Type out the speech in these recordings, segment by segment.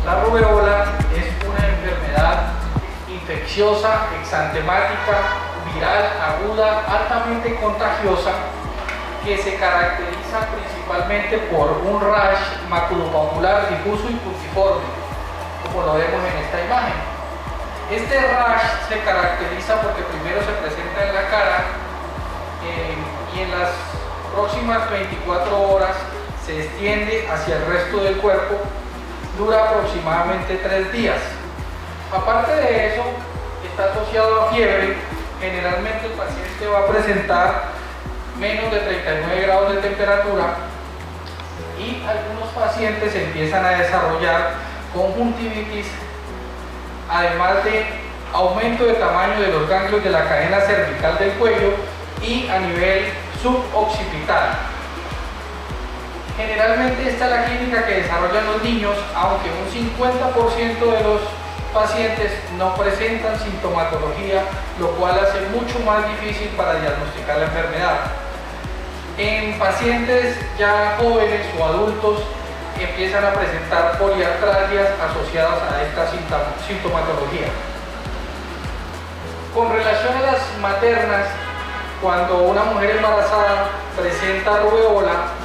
La rubeola es una enfermedad infecciosa, exantemática, viral, aguda, altamente contagiosa, que se caracteriza principalmente por un rash maculopapular difuso y puntiforme, como lo vemos en esta imagen. Este rash se caracteriza porque primero se presenta en la cara y en las próximas 24 horas se extiende hacia el resto del cuerpo, dura aproximadamente 3 días. Aparte de eso, está asociado a fiebre. Generalmente el paciente va a presentar menos de 39 grados de temperatura y algunos pacientes empiezan a desarrollar conjuntivitis, además de aumento de tamaño de los ganglios de la cadena cervical del cuello y a nivel suboccipital. Generalmente esta es la clínica que desarrollan los niños, aunque un 50% de los pacientes no presentan sintomatología, lo cual hace mucho más difícil para diagnosticar la enfermedad. En pacientes ya jóvenes o adultos empiezan a presentar poliartralgias asociadas a esta sintomatología. Con relación a las maternas, cuando una mujer embarazada presenta rubeola,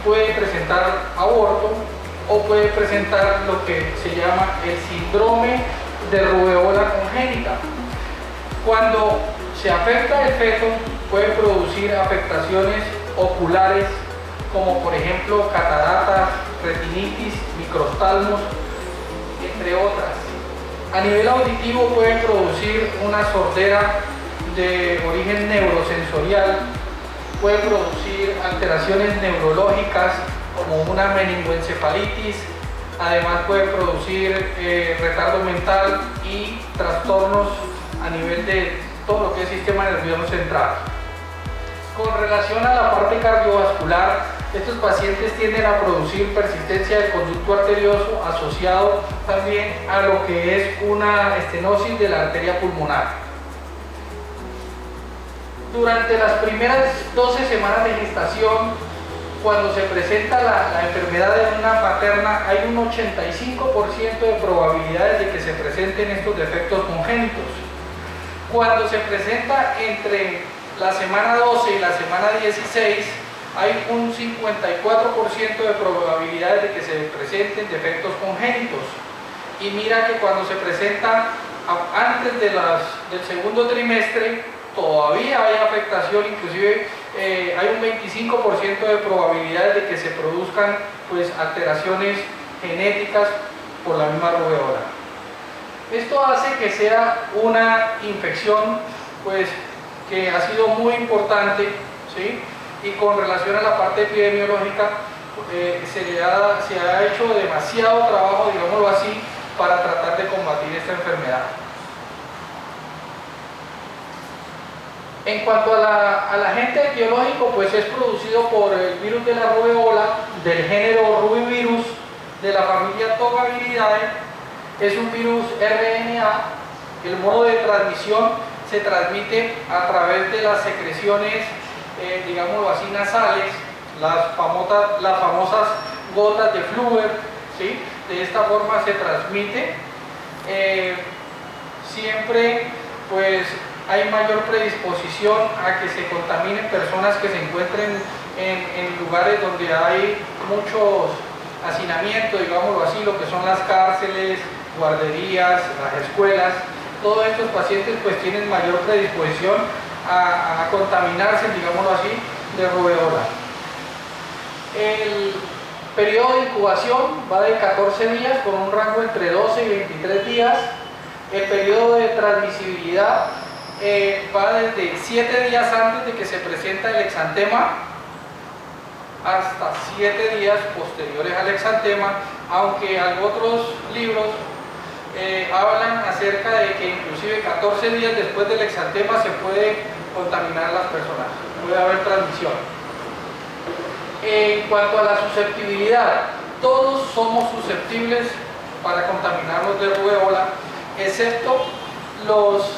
puede presentar aborto o puede presentar lo que se llama el síndrome de rubeola congénita. Cuando se afecta el feto, puede producir afectaciones oculares como por ejemplo cataratas, retinitis, microftalmos, entre otras. A nivel auditivo puede producir una sordera de origen neurosensorial, puede producir alteraciones neurológicas como una meningoencefalitis, además puede producir retardo mental y trastornos a nivel de todo lo que es sistema nervioso central. Con relación a la parte cardiovascular, estos pacientes tienden a producir persistencia del conducto arterioso asociado también a lo que es una estenosis de la arteria pulmonar. Durante las primeras 12 semanas de gestación, cuando se presenta la enfermedad en una materna, hay un 85% de probabilidades de que se presenten estos defectos congénitos. Cuando se presenta entre la semana 12 y la semana 16, hay un 54% de probabilidades de que se presenten defectos congénitos. Y mira que cuando se presenta antes del segundo trimestre, todavía hay afectación, inclusive hay un 25% de probabilidades de que se produzcan pues, alteraciones genéticas por la misma rubeola. Esto hace que sea una infección pues, que ha sido muy importante, ¿sí? Y con relación a la parte epidemiológica se ha hecho demasiado trabajo, digámoslo así, para tratar de combatir esta enfermedad. En cuanto al agente etiológico, pues es producido por el virus de la rubeola del género Rubivirus de la familia Togaviridae. Es un virus RNA. El modo de transmisión se transmite a través de las secreciones, digámoslo así, nasales, las famosas gotas de Flügger, ¿sí? De esta forma se transmite. Siempre, pues, hay mayor predisposición a que se contaminen personas que se encuentren en lugares donde hay muchos hacinamientos, digámoslo así, lo que son las cárceles, guarderías, las escuelas. Todos estos pacientes pues tienen mayor predisposición a contaminarse, digámoslo así, de rubeola. El periodo de incubación va de 14 días con un rango entre 12 y 23 días. El periodo de transmisibilidad va desde 7 días antes de que se presenta el exantema hasta 7 días posteriores al exantema, aunque otros libros hablan acerca de que inclusive 14 días después del exantema se puede contaminar a las personas, puede haber transmisión. En cuanto a la susceptibilidad, todos somos susceptibles para contaminarnos de rubeola, excepto los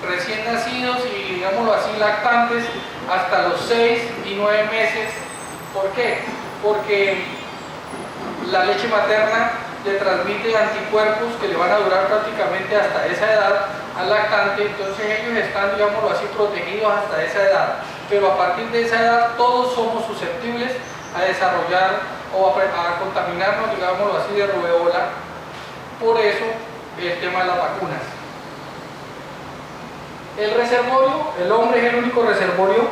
recién nacidos y, digámoslo así, lactantes hasta los 6 y 9 meses. ¿Por qué? Porque la leche materna le transmite anticuerpos que le van a durar prácticamente hasta esa edad al lactante, entonces ellos están, digámoslo así, protegidos hasta esa edad, pero a partir de esa edad todos somos susceptibles a desarrollar o a contaminarnos, digámoslo así, de rubeola. Por eso el tema de las vacunas. El reservorio, el hombre es el único reservorio.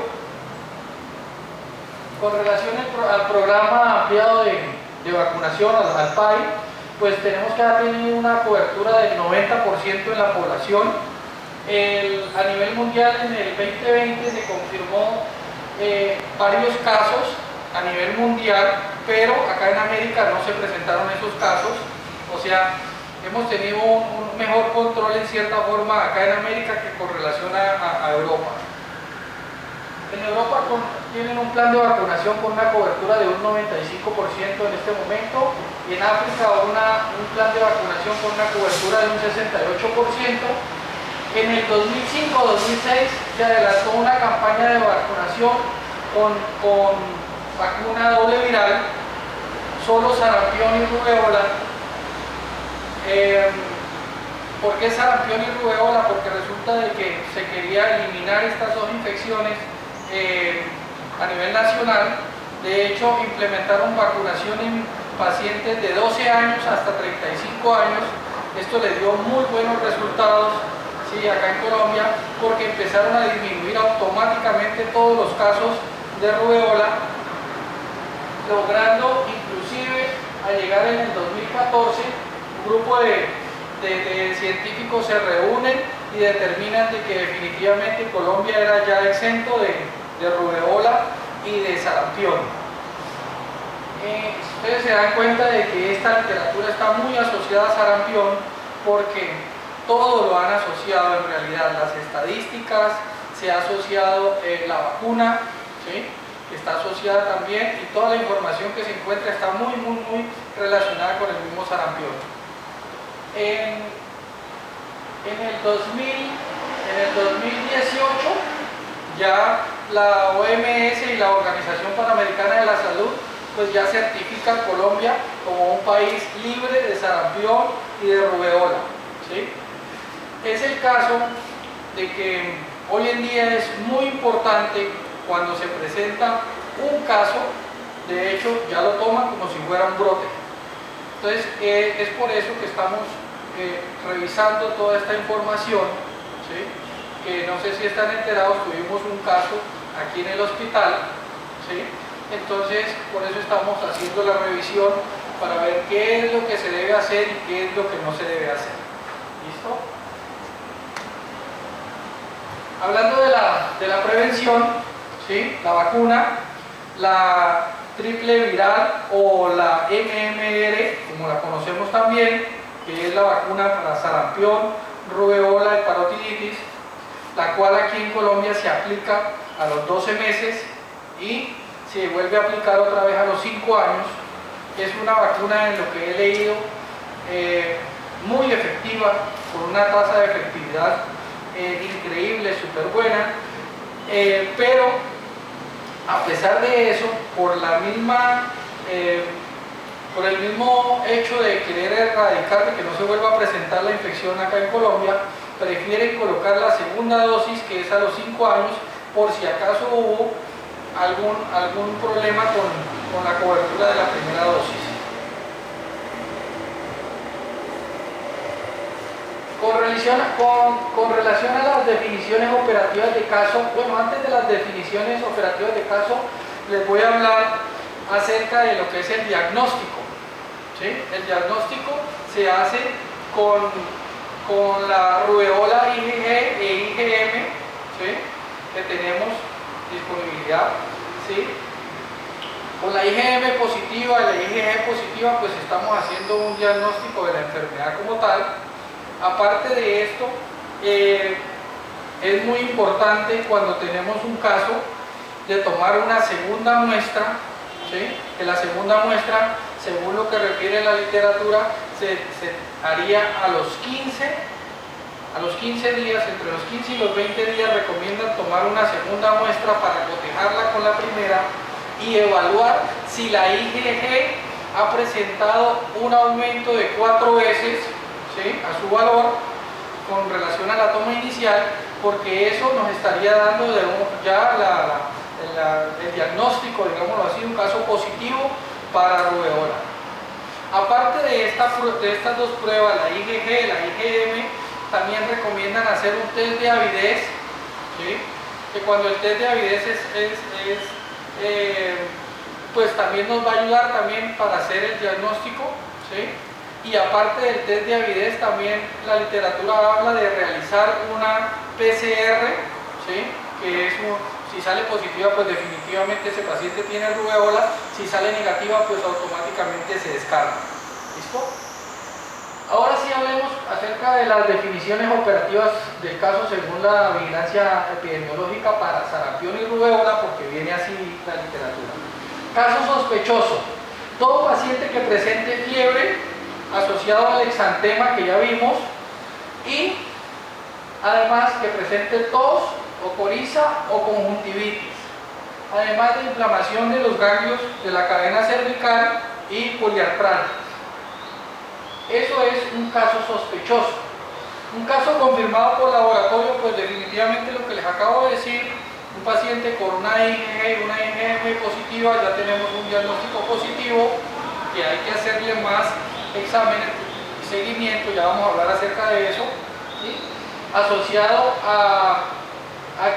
Con relación al programa ampliado de vacunación, al PAI, pues tenemos que haber tenido una cobertura del 90% en la población. A nivel mundial, en el 2020 se confirmó varios casos a nivel mundial, pero acá en América no se presentaron esos casos, o sea, hemos tenido un mejor control en cierta forma acá en América que con relación a Europa. En Europa tienen un plan de vacunación con una cobertura de un 95% en este momento, y en África un plan de vacunación con una cobertura de un 68%. En el 2005-2006 se adelantó una campaña de vacunación con vacuna doble viral, solo sarampión y rubeola. ¿Por qué sarampión y rubeola? Porque resulta de que se quería eliminar estas dos infecciones a nivel nacional. De hecho, implementaron vacunación en pacientes de 12 años hasta 35 años. Esto le dio muy buenos resultados, sí, acá en Colombia, porque empezaron a disminuir automáticamente todos los casos de rubeola, logrando inclusive a llegar en el 2014, un grupo de científicos se reúnen y determinan de que definitivamente Colombia era ya exento de rubeola y de sarampión. Ustedes se dan cuenta de que esta literatura está muy asociada a sarampión, porque todo lo han asociado en realidad, las estadísticas, se ha asociado la vacuna, ¿sí?, que está asociada también, y toda la información que se encuentra está muy relacionada con el mismo sarampión. En el 2018 ya la OMS y la Organización Panamericana de la Salud pues ya certifica a Colombia como un país libre de sarampión y de rubeola, ¿sí? Es el caso de que hoy en día es muy importante cuando se presenta un caso, de hecho ya lo toman como si fuera un brote. Entonces es por eso que estamos revisando toda esta información, ¿sí?, que no sé si están enterados, tuvimos un caso aquí en el hospital, ¿sí? Entonces por eso estamos haciendo la revisión para ver qué es lo que se debe hacer y qué es lo que no se debe hacer. ¿Listo? Hablando de la prevención, ¿sí?, la vacuna, la triple viral o la MMR, como la conocemos también, que es la vacuna para sarampión, rubeola y parotiditis, la cual aquí en Colombia se aplica a los 12 meses y se vuelve a aplicar otra vez a los 5 años. Es una vacuna, en lo que he leído, muy efectiva, con una tasa de efectividad increíble, súper buena, pero a pesar de eso, por el mismo hecho de querer erradicar, de que no se vuelva a presentar la infección acá en Colombia, prefieren colocar la segunda dosis, que es a los 5 años, por si acaso hubo algún problema con la cobertura de la primera dosis. Con relación a las definiciones operativas de caso, bueno, antes de las definiciones operativas de caso, les voy a hablar acerca de lo que es el diagnóstico, ¿sí? El diagnóstico se hace con la rubeola IgG e IgM, ¿sí?, que tenemos disponibilidad, ¿sí? Con la IgM positiva y la IgG positiva, pues estamos haciendo un diagnóstico de la enfermedad como tal. Aparte de esto, es muy importante cuando tenemos un caso de tomar una segunda muestra, ¿sí?, que la segunda muestra, según lo que refiere la literatura, se haría a los 15 días, entre los 15 y los 20 días recomiendan tomar una segunda muestra para cotejarla con la primera y evaluar si la IgG ha presentado un aumento de 4 veces, ¿sí?, a su valor con relación a la toma inicial, porque eso nos estaría dando ya el diagnóstico, digámoslo así, un caso positivo para rubeola. Aparte de estas dos pruebas, la IgG y la IgM, también recomiendan hacer un test de avidez, ¿sí?, que cuando el test de avidez pues también nos va a ayudar también para hacer el diagnóstico, ¿sí? Y aparte del test de avidez, también la literatura habla de realizar una PCR, ¿sí?, que es si sale positiva, pues definitivamente ese paciente tiene rubeola. Si sale negativa, pues automáticamente se descarta. ¿Listo? Ahora sí hablemos acerca de las definiciones operativas del caso según la vigilancia epidemiológica para sarampión y rubeola, porque viene así la literatura. Caso sospechoso: todo paciente que presente fiebre asociado al exantema que ya vimos, y además que presente tos o coriza o conjuntivitis, además de inflamación de los ganglios de la cadena cervical y poliartráticos. Eso es un caso sospechoso. Un caso confirmado por laboratorio, pues definitivamente lo que les acabo de decir, un paciente con una IgG y una IgM positiva, ya tenemos un diagnóstico positivo, que hay que hacerle más exámenes y seguimiento, ya vamos a hablar acerca de eso, ¿sí?, asociado a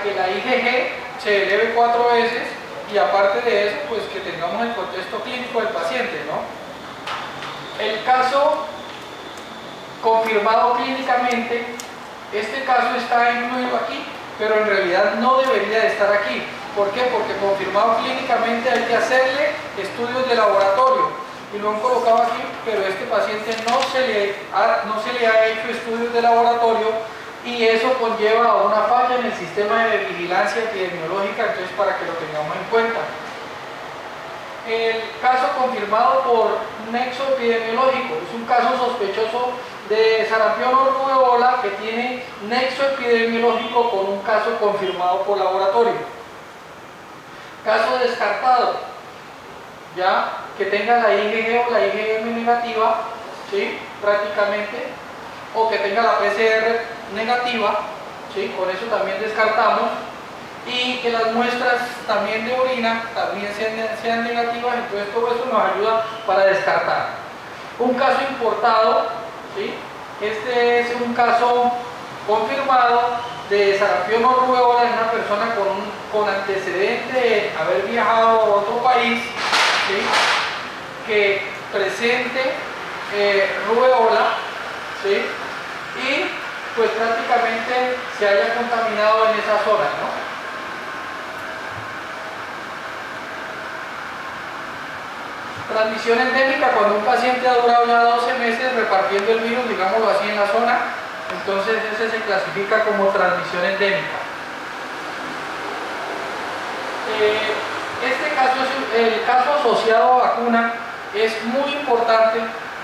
que la IgG se eleve 4 veces, y aparte de eso, pues que tengamos el contexto clínico del paciente, ¿no? El caso confirmado clínicamente, este caso está incluido aquí, pero en realidad no debería de estar aquí. ¿Por qué? Porque confirmado clínicamente hay que hacerle estudios de laboratorio, y lo han colocado aquí, pero este paciente no se le ha hecho estudios de laboratorio, y eso conlleva a una falla en el sistema de vigilancia epidemiológica, entonces para que lo tengamos en cuenta. El caso confirmado por nexo epidemiológico es un caso sospechoso de sarampión o rubeola que tiene nexo epidemiológico con un caso confirmado por laboratorio. Caso descartado: ya que tenga la IgG o la IgM negativa, ¿sí?, prácticamente, o que tenga la PCR negativa, ¿sí?, con eso también descartamos, y que las muestras también de orina también sean negativas, entonces todo eso nos ayuda para descartar. Un caso importado, ¿sí?, este es un caso confirmado de sarampión o rubeola en una persona con antecedente de haber viajado a otro país, ¿sí?, que presente rubeola, ¿sí?, y pues prácticamente se haya contaminado en esa zona, ¿no? Transmisión endémica: cuando un paciente ha durado ya 12 meses repartiendo el virus, digámoslo así, en la zona, entonces ese se clasifica como transmisión endémica. Este caso, el caso asociado a vacuna, es muy importante,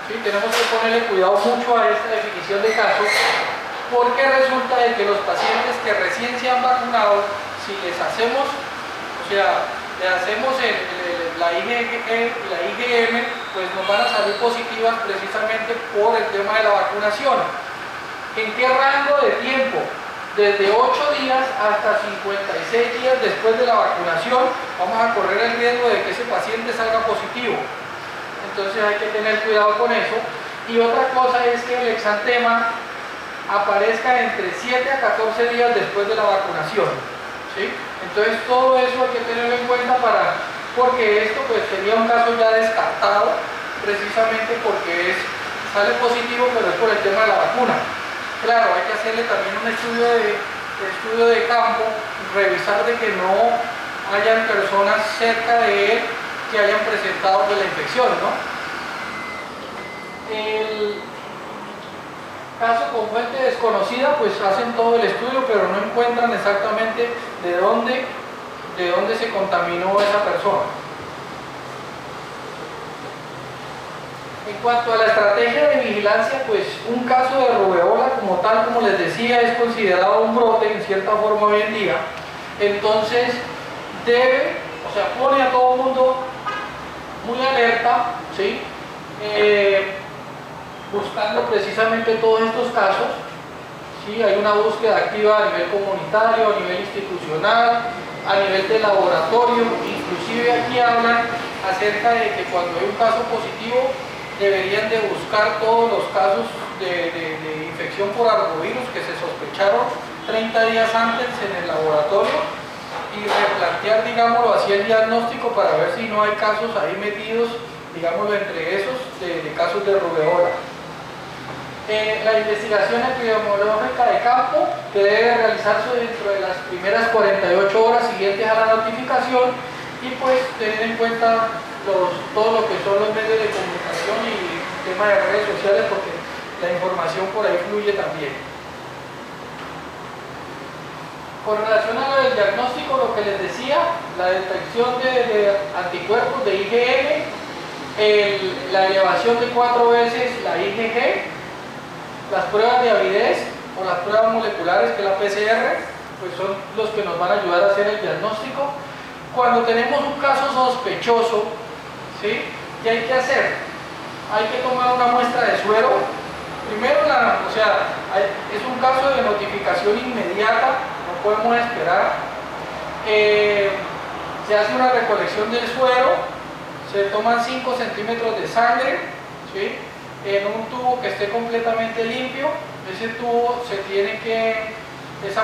¿sí? Tenemos que ponerle cuidado mucho a esta definición de caso, porque resulta de que los pacientes que recién se han vacunado, si les hacemos, o sea, le hacemos la IgG y la IgM, pues nos van a salir positivas precisamente por el tema de la vacunación. ¿En qué rango de tiempo? Desde 8 días hasta 56 días después de la vacunación vamos a correr el riesgo de que ese paciente salga positivo. Entonces hay que tener cuidado con eso. Y otra cosa es que el exantema aparezca entre 7 a 14 días después de la vacunación, ¿sí? Entonces todo eso hay que tenerlo en cuenta porque esto pues sería un caso ya descartado, precisamente porque sale positivo, pero es por el tema de la vacuna. Claro, hay que hacerle también un estudio de campo, revisar de que no hayan personas cerca de él que hayan presentado pues la infección, ¿no? El caso con fuente desconocida, pues hacen todo el estudio, pero no encuentran exactamente de dónde se contaminó esa persona. En cuanto a la estrategia de vigilancia, pues un caso de rubeola como tal, como les decía, es considerado un brote en cierta forma hoy en día. Entonces pone a todo el mundo muy alerta, ¿sí? Buscando precisamente todos estos casos. ¿Sí? Hay una búsqueda activa a nivel comunitario, a nivel institucional, a nivel de laboratorio. Inclusive aquí hablan acerca de que cuando hay un caso positivo deberían de buscar todos los casos de infección por arbovirus que se sospecharon 30 días antes en el laboratorio y replantear, digámoslo así, el diagnóstico para ver si no hay casos ahí metidos, digámoslo, entre esos de casos de rubeola. La investigación epidemiológica de campo que debe realizarse dentro de las primeras 48 horas siguientes a la notificación y pues tener en cuenta todo lo que son los medios de comunicación y el tema de redes sociales, porque la información por ahí fluye también. Con relación a lo del diagnóstico, lo que les decía, la detección de anticuerpos de IgM, la elevación de 4 veces la IgG, las pruebas de avidez o las pruebas moleculares, que es la PCR, pues son los que nos van a ayudar a hacer el diagnóstico. Cuando tenemos un caso sospechoso, ¿sí? ¿Qué hay que hacer? Hay que tomar una muestra de suero. Primero, es un caso de notificación inmediata, no podemos esperar. Se hace una recolección del suero, se toman 5 centímetros de sangre, ¿sí? En un tubo que esté completamente limpio. Esa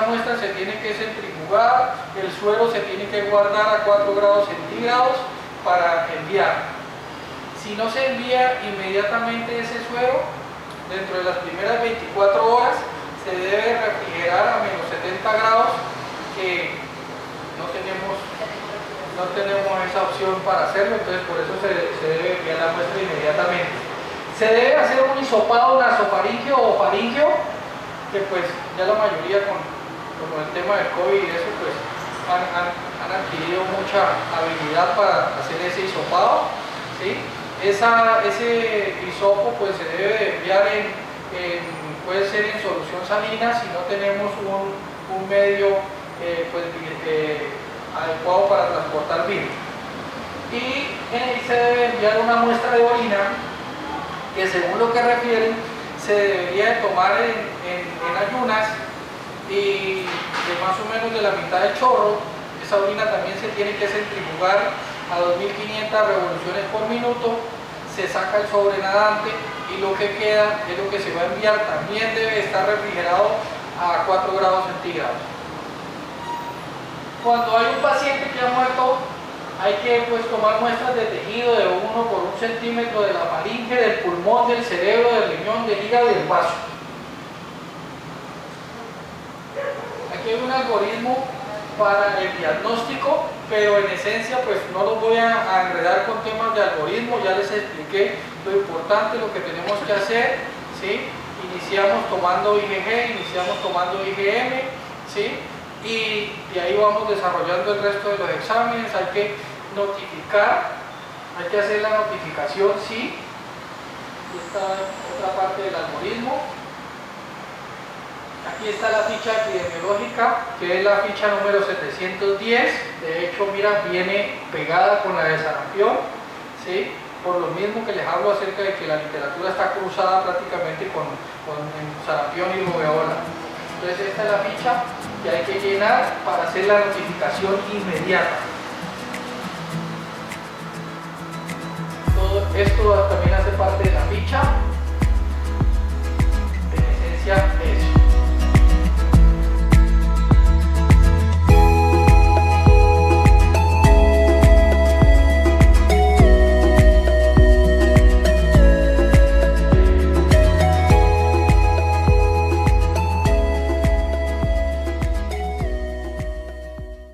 muestra se tiene que centrifugar, el suero se tiene que guardar a 4 grados centígrados para enviar. Si no se envía inmediatamente ese suero, dentro de las primeras 24 horas se debe refrigerar a menos 70 grados, que no tenemos esa opción para hacerlo, entonces por eso se debe enviar la muestra inmediatamente. Se debe hacer un hisopado nasofaríngeo o faríngeo, que pues ya la mayoría con el tema del COVID y eso pues han adquirido mucha habilidad para hacer ese hisopado, ¿sí? Ese hisopo pues se debe enviar puede ser en solución salina si no tenemos un medio adecuado para transportar virus. Y se debe enviar una muestra de orina que, según lo que refieren, se debería de tomar en ayunas y de más o menos de la mitad del chorro. Esa orina también se tiene que centrifugar a 2500 revoluciones por minuto, se saca el sobrenadante y lo que queda es lo que se va a enviar. También debe estar refrigerado a 4 grados centígrados. Cuando hay un paciente que ha muerto, hay que tomar muestras de tejido de 1 por 1 centímetro de la faringe, del pulmón, del cerebro, del riñón, del hígado y del vaso. Aquí hay un algoritmo para el diagnóstico, pero en esencia pues no los voy a enredar con temas de algoritmo. Ya les expliqué lo importante, lo que tenemos que hacer, ¿sí? Iniciamos tomando IgG, iniciamos tomando IgM, ¿sí? Y de ahí vamos desarrollando el resto de los exámenes. Hay que notificar, hay que hacer la notificación, sí. Esta otra parte del algoritmo. Aquí está la ficha epidemiológica, que es la ficha número 710. De hecho, mira, viene pegada con la de sarampión, ¿sí? Por lo mismo que les hablo acerca de que la literatura está cruzada prácticamente con sarampión y rubeola. Entonces esta es la ficha que hay que llenar para hacer la notificación inmediata. Todo esto también hace parte de la ficha.